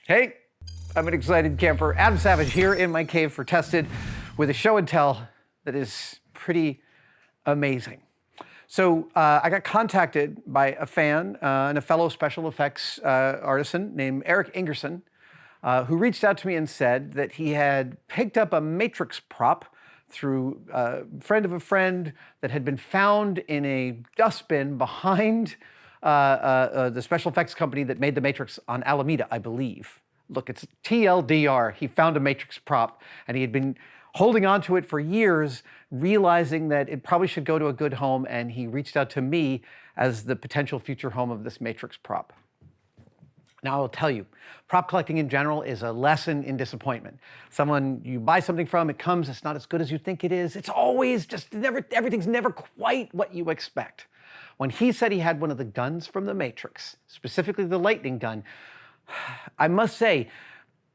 Hey, I'm an excited camper. Adam Savage here in my cave for Tested with a show and tell that is pretty amazing. So I got contacted by a fan and a fellow special effects artisan named Eric Ingerson, who reached out to me and said that he had picked up a Matrix prop through a friend of a friend that had been found in a dustbin behind the special effects company that made the Matrix on Alameda, I believe. Look, it's TLDR. He found a Matrix prop, and he had been holding on to it for years, realizing that it probably should go to a good home, and he reached out to me as the potential future home of this Matrix prop. Now, I'll tell you, prop collecting in general is a lesson in disappointment. Someone you buy something from, it comes, it's not as good as you think it is. It's always just everything's never quite what you expect. When he said he had one of the guns from the Matrix, specifically the lightning gun, I must say,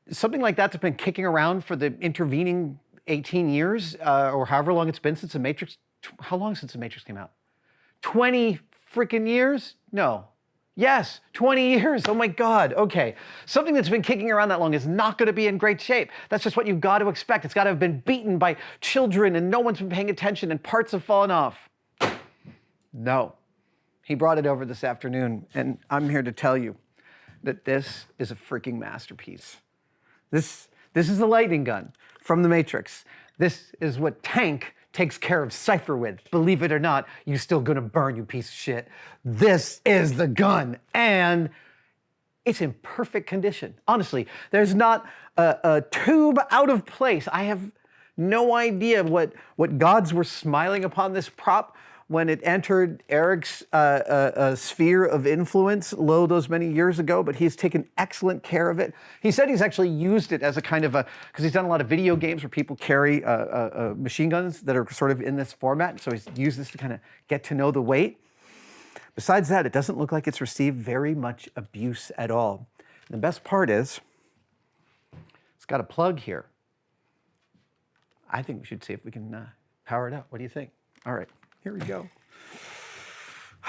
something like that's been kicking around for the intervening 18 years, or however long it's been since the Matrix. How long since the Matrix came out? 20 freaking years? No. Yes, 20 years. Oh my God. Okay. Something that's been kicking around that long is not going to be in great shape. That's just what you've got to expect. It's got to have been beaten by children and no one's been paying attention and parts have fallen off. No. He brought it over this afternoon, and I'm here to tell you that this is a freaking masterpiece. This is the lightning gun from the Matrix. This is what Tank takes care of Cypher with. Believe it or not, you're still gonna burn, you piece of shit. This is the gun, and it's in perfect condition. Honestly, there's not a tube out of place. I have no idea what gods were smiling upon this prop when it entered Eric's sphere of influence those many years ago, but he's taken excellent care of it. He said he's actually used it as a kind of because he's done a lot of video games where people carry machine guns that are sort of in this format, so he's used this to kind of get to know the weight. Besides that, it doesn't look like it's received very much abuse at all. And the best part is, it's got a plug here. I think we should see if we can power it up. What do you think? All right. Here we go.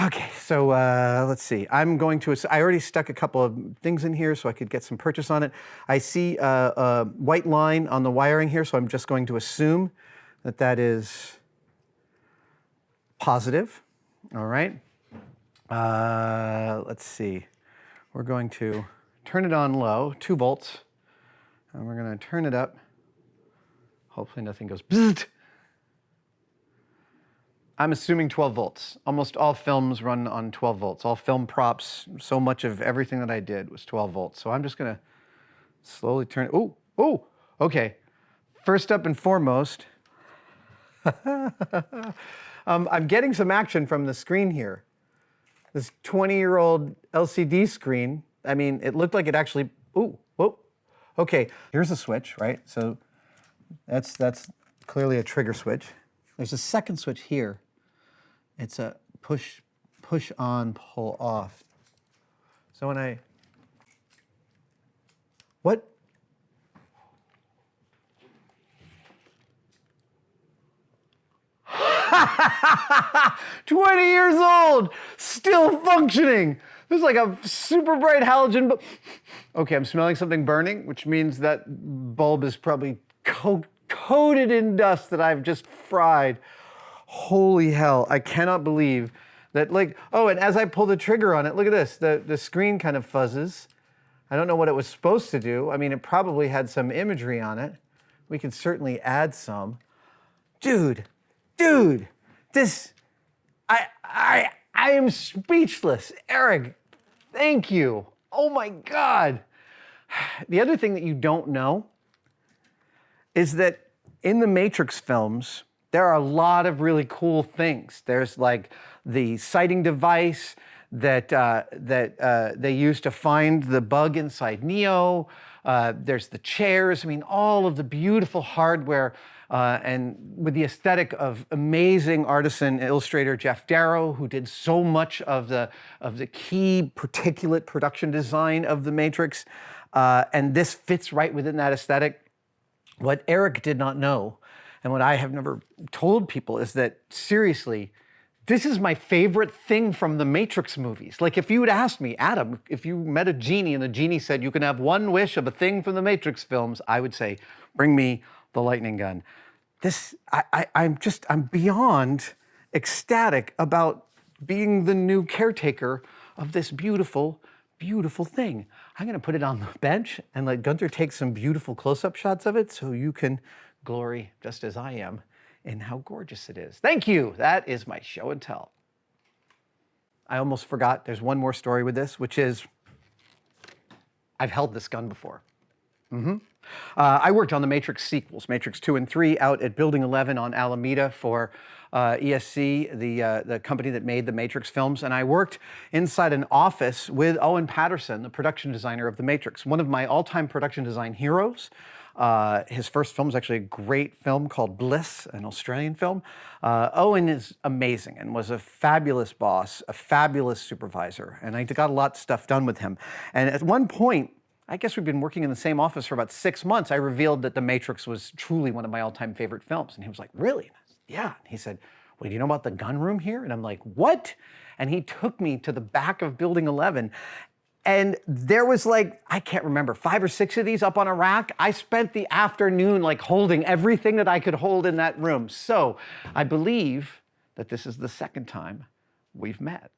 Okay, so let's see. I already stuck a couple of things in here so I could get some purchase on it. I see a white line on the wiring here, so I'm just going to assume that that is positive. All right. Let's see. We're going to turn it on low, 2 volts, and we're going to turn it up. Hopefully nothing goes bzzzt. I'm assuming 12 volts. Almost all films run on 12 volts. All film props, so much of everything that I did was 12 volts. So I'm just gonna slowly turn it. Oh, okay. First up and foremost, I'm getting some action from the screen here. This 20-year-old LCD screen, I mean, it looked like it actually, whoa. Okay, here's the switch, right? So that's clearly a trigger switch. There's a second switch here. It's a push on, pull off. So when what? "20 years old, still functioning." There's like a super bright halogen bulb. Okay, I'm smelling something burning, which means that bulb is probably coated in dust that I've just fried. Holy hell, I cannot believe that, like, oh, and as I pull the trigger on it, look at this, the screen kind of fuzzes. I don't know what it was supposed to do. I mean, it probably had some imagery on it. We could certainly add some. Dude, this, I am speechless. Eric, thank you. Oh my God. The other thing that you don't know is that in the Matrix films, there are a lot of really cool things. There's like the sighting device that they used to find the bug inside Neo. There's the chairs. I mean, all of the beautiful hardware and with the aesthetic of amazing artisan illustrator Jeff Darrow, who did so much of the key particulate production design of the Matrix. And this fits right within that aesthetic. What Eric did not know, and what I have never told people, is that seriously, This is my favorite thing from the Matrix movies. Like if you had asked me, Adam, if you met a genie and the genie said you can have one wish of a thing from the Matrix films, I would say, bring me the lightning gun. I'm beyond ecstatic about being the new caretaker of this beautiful, beautiful thing. I'm gonna put it on the bench and let Gunther take some beautiful close-up shots of it so you can glory just as I am in how gorgeous it is. Thank you. That is my show and tell. I almost forgot there's one more story with this, which is I've held this gun before. I worked on the Matrix sequels, Matrix 2 and 3, out at Building 11 on Alameda for ESC, the company that made the Matrix films, and I worked inside an office with Owen Patterson, the production designer of the Matrix, one of my all-time production design heroes. His first film is actually a great film called Bliss, an Australian film. Owen is amazing and was a fabulous boss, a fabulous supervisor, and I got a lot of stuff done with him. And at one point, I guess we've been working in the same office for about 6 months, I revealed that The Matrix was truly one of my all-time favorite films. And he was like, really? And I said, yeah. And he said, well, do you know about the gun room here? And I'm like, what? And he took me to the back of Building 11. And there was like, I can't remember, 5 or 6 of these up on a rack. I spent the afternoon like holding everything that I could hold in that room. So I believe that this is the second time we've met.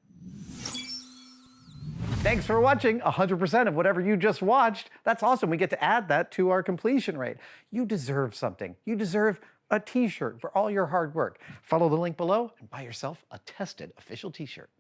Thanks for watching 100% of whatever you just watched. That's awesome. We get to add that to our completion rate. You deserve something. You deserve a t-shirt for all your hard work. Follow the link below and buy yourself a Tested official t-shirt.